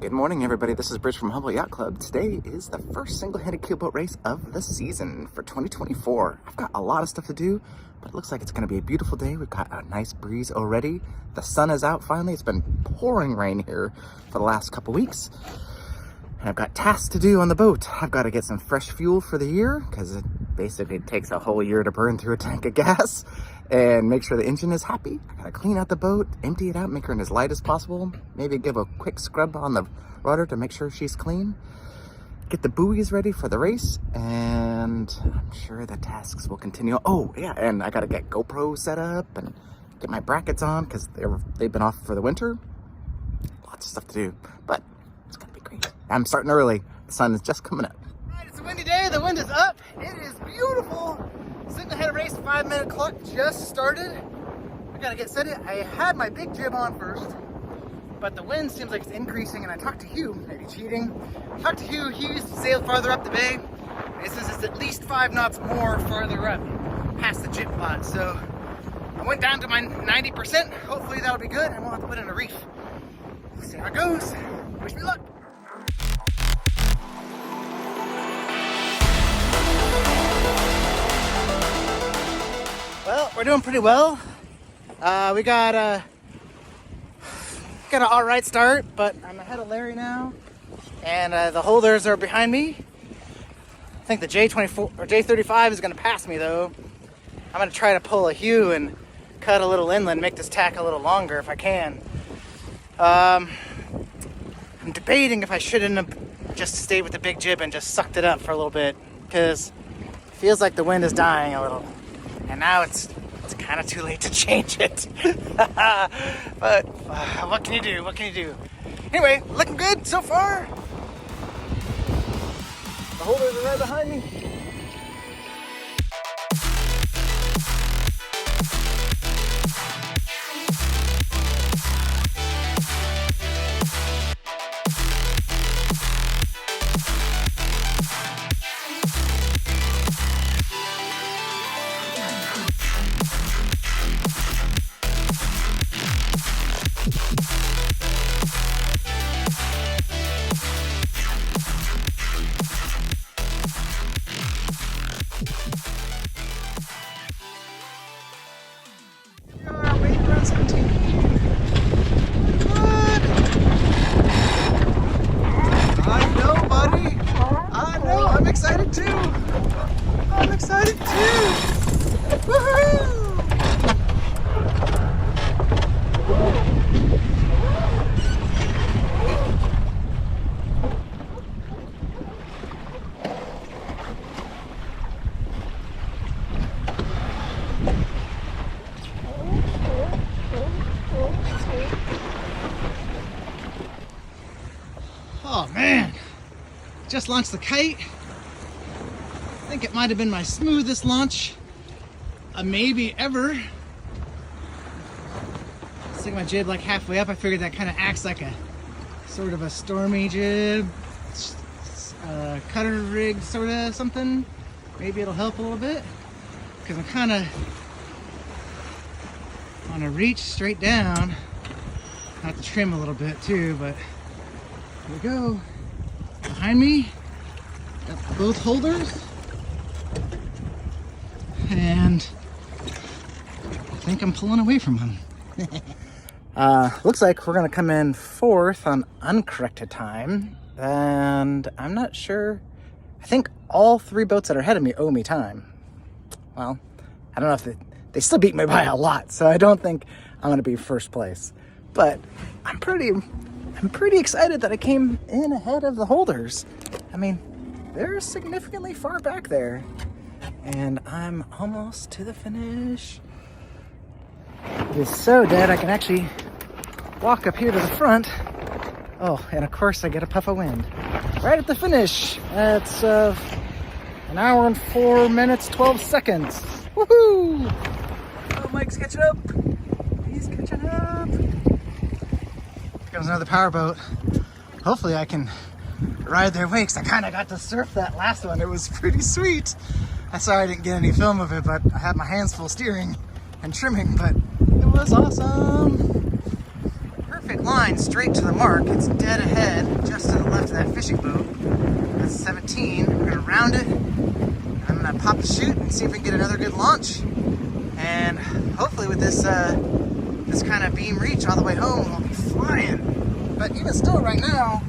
Good morning, everybody. This is Bridge from Humboldt Yacht Club. Today is the first single-handed keelboat race of the season for 2024. I've got a lot of stuff to do, but it looks like it's going to be a beautiful day. We've got a nice breeze already. The sun is out finally. It's been pouring rain here for the last couple weeks. And I've got tasks to do on the boat. I've got to get some fresh fuel for the year because it basically takes a whole year to burn through a tank of gas and make sure the engine is happy. I got to clean out the boat, empty it out, make her as light as possible. Maybe give a quick scrub on the rudder to make sure she's clean. Get the buoys ready for the race, and I'm sure the tasks will continue. Oh yeah, and I got to get GoPro set up and get my brackets on because they've been off for the winter. Lots of stuff to do, but it's gonna be great. I'm starting early. The sun is just coming up. All right, it's a windy day. The wind is up. It is beautiful. Single-handed race, 5-minute clock just started. I gotta get set. I had my big jib on first, but the wind seems like it's increasing, and I talked to Hugh, maybe cheating. I talked to Hugh. He used to sail farther up the bay. It says it's at least 5 knots more farther up past the jib pot. So I went down to my 90%. Hopefully that'll be good, and we'll have to put in a reef. We'll see how it goes. Wish me luck. Well, we're doing pretty well. We got an all right start, but I'm ahead of Larry now, and the holders are behind me. I think the J24 or J35 is going to pass me though. I'm going to try to pull a Hugh and cut a little inland, make this tack a little longer if I can. I'm debating if I shouldn't have just stayed with the big jib and just sucked it up for a little bit, because it feels like the wind is dying a little. And now it's kind of too late to change it. But what can you do? What can you do? Anyway, looking good so far. The holders are right behind me. Oh man, just launched the kite. I think it might have been my smoothest launch, maybe ever. Stick my jib like halfway up. I figured that kind of acts like a sort of a stormy jib, cutter rig sort of something. Maybe it'll help a little bit, because I'm kind of on a reach straight down. I have to trim a little bit too, but here we go. Behind me, got both holders, and I think I'm pulling away from them. Looks like we're gonna come in fourth on uncorrected time, and I'm not sure. I think all 3 boats that are ahead of me owe me time. Well, I don't know if they still beat me by a lot, so I don't think I'm gonna be first place. But I'm pretty excited that I came in ahead of the holders. I mean, they're significantly far back there, and I'm almost to the finish. It is so dead I can actually walk up here to the front. Oh, and of course I get a puff of wind right at the finish. That's 1 hour and 4 minutes 12 seconds. Woohoo! Oh, Mike's catching up. He's catching up. Comes another powerboat. Hopefully I can ride their wakes. I kind of got to surf that last one. It was pretty sweet. I'm sorry I didn't get any film of it, but I had my hands full steering and trimming, but it was awesome. Perfect line straight to the mark. It's dead ahead, just to the left of that fishing boat. That's 17. We're gonna round it. I'm gonna pop the chute and see if we can get another good launch. And hopefully with this this kind of beam reach all the way home, we'll be flying. But even still right now,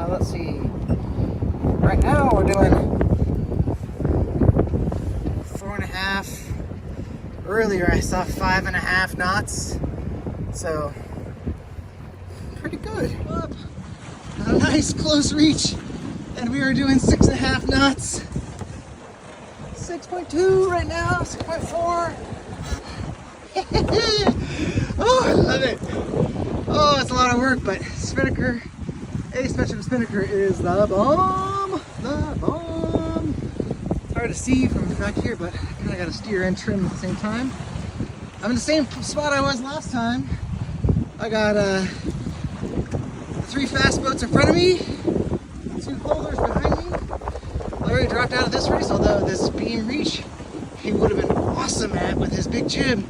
let's see. Right now we're doing 4.5. Earlier I saw 5.5 knots. So pretty good. Up. A nice close reach. And we are doing 6.5 knots. 6.2 right now, 6.4. Oh, I love it. Oh, it's a lot of work, but spinnaker, asymmetrical spinnaker is the bomb. The bomb. It's hard to see from back here, but I kind of got to steer and trim at the same time. I'm in the same spot I was last time. I got 3 fast boats in front of me, 2 holders behind me. Larry dropped out of this race, although this beam reach he would have been awesome at with his big jib.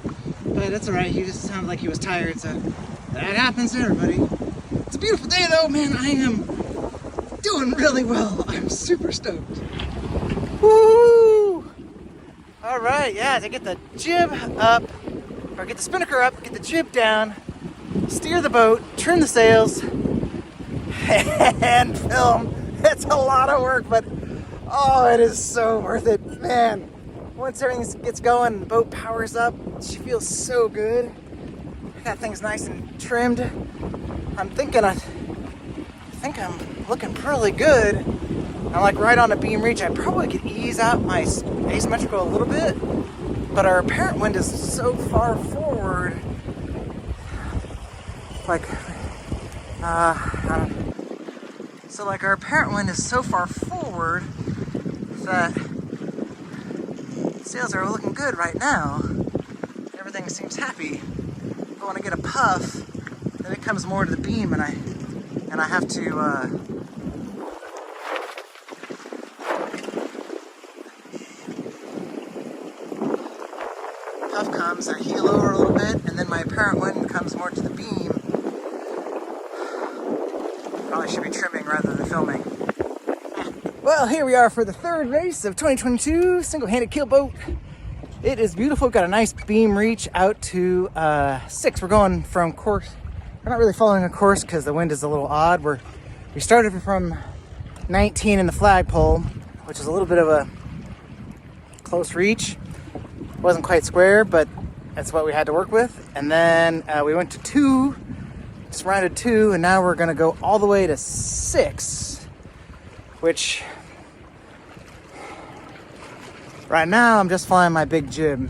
But that's alright, he just sounded like he was tired, so that happens to everybody. It's a beautiful day though, man. I am doing really well. I'm super stoked. Woo! Alright, yeah, to get the jib up, or get the spinnaker up, get the jib down, steer the boat, trim the sails, and film. It's a lot of work, but oh, it is so worth it, man. Once everything gets going, the boat powers up. She feels so good. That thing's nice and trimmed. I think I'm looking pretty good. I'm like right on a beam reach. I probably could ease out my asymmetrical a little bit, but our apparent wind is so far forward. Our apparent wind is so far forward that sails are looking good right now. Everything seems happy. But when I get a puff, then it comes more to the beam, and I have to puff comes, I heel over a little bit, and then my apparent wind comes more to the beam. Probably should be trimming rather than filming. Well, here we are for the 3rd race of 2022, single-handed keelboat. It is beautiful. We've got a nice beam reach out to 6. We're going from course. We're not really following a course because the wind is a little odd. We started from 19 in the flagpole, which is a little bit of a close reach. It wasn't quite square, but that's what we had to work with. And then we went to 2, just rounded 2, and now we're going to go all the way to 6, which right now I'm just flying my big jib,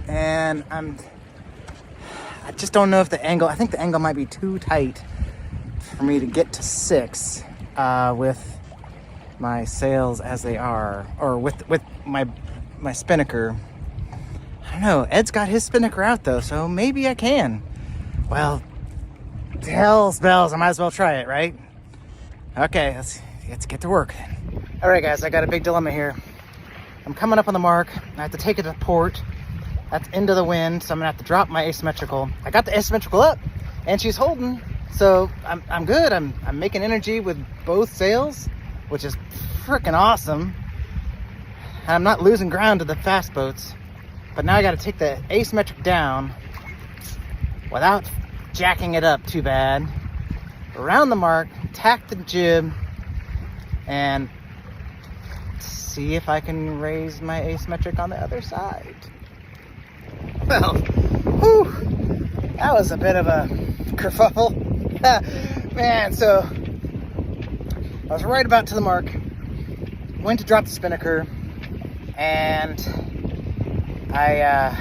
and I just don't know if the angle, I think the angle might be too tight for me to get to 6 with my sails as they are, or with my spinnaker. I don't know. Ed's got his spinnaker out though, so maybe I can. Well, hell's bells, I might as well try it, right? Okay, let's get to work. All right, guys, I got a big dilemma here. I'm coming up on the mark. I have to take it to port. That's into the wind, so I'm gonna have to drop my asymmetrical. I got the asymmetrical up, and she's holding, so I'm good. I'm making energy with both sails, which is freaking awesome. And I'm not losing ground to the fast boats. But now I got to take the asymmetric down without jacking it up too bad. Around the mark, tack the jib, and see if I can raise my asymmetric on the other side. Well, whew, that was a bit of a kerfuffle. Man, so I was right about to the mark, went to drop the spinnaker, and I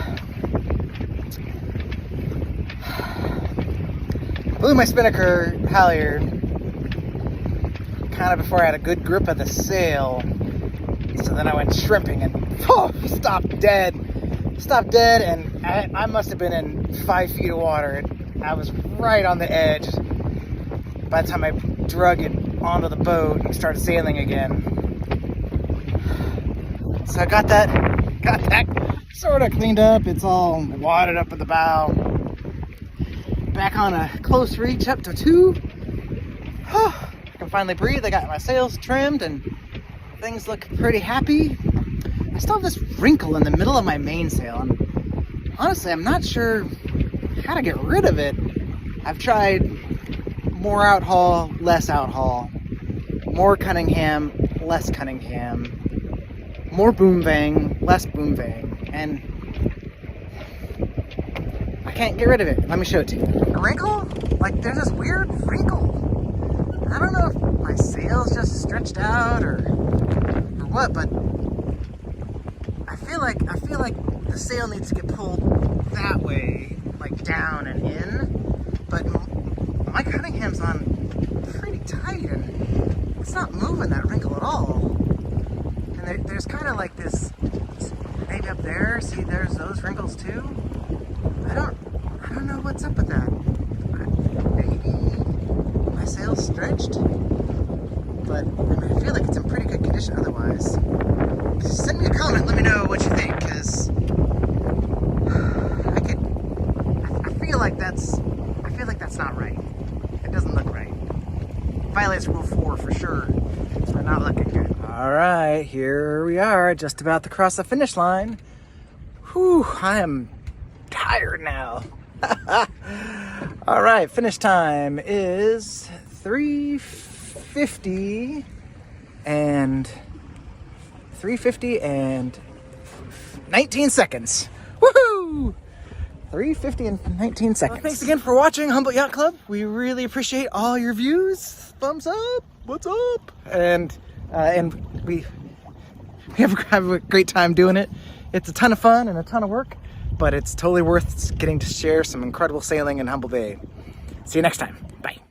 blew my spinnaker halyard kind of before I had a good grip of the sail. So then I went shrimping and stopped dead, and I must have been in 5 feet of water. I was right on the edge by the time I drug it onto the boat and started sailing again. So I got that sort of cleaned up. It's all wadded up at the bow. back on a close reach up to 2. I can finally breathe. I got my sails trimmed and things look pretty happy. I still have this wrinkle in the middle of my mainsail, and honestly, I'm not sure how to get rid of it. I've tried more outhaul, less outhaul, more Cunningham, less Cunningham, more boom vang, less boom vang, and I can't get rid of it. Let me show it to you. A wrinkle? Like, there's this weird wrinkle. I don't know if my sail's just stretched out or what, but I feel like the sail needs to get pulled that way, like down and in, but my Cunningham's on pretty tight and it's not moving that wrinkle at all. And there's kind of like this, maybe up there, see there's those wrinkles too? I don't know what's up with that. Maybe my sail's stretched, but I mean, I feel like it's in pretty good condition otherwise. Just send me a comment, let me know what you think, because I feel like that's not right. It doesn't look right. Violates rule 4 for sure. We're not looking good. All right, here we are, just about to cross the finish line. Whew, I am tired now. All right, finish time is 3:50 and 19 seconds. Woohoo! 3:50 and 19 seconds. Well, thanks again for watching Humboldt Yacht Club. We really appreciate all your views. Thumbs up. What's up? And we have a great time doing it. It's a ton of fun and a ton of work, but it's totally worth getting to share some incredible sailing in Humboldt Bay. See you next time. Bye.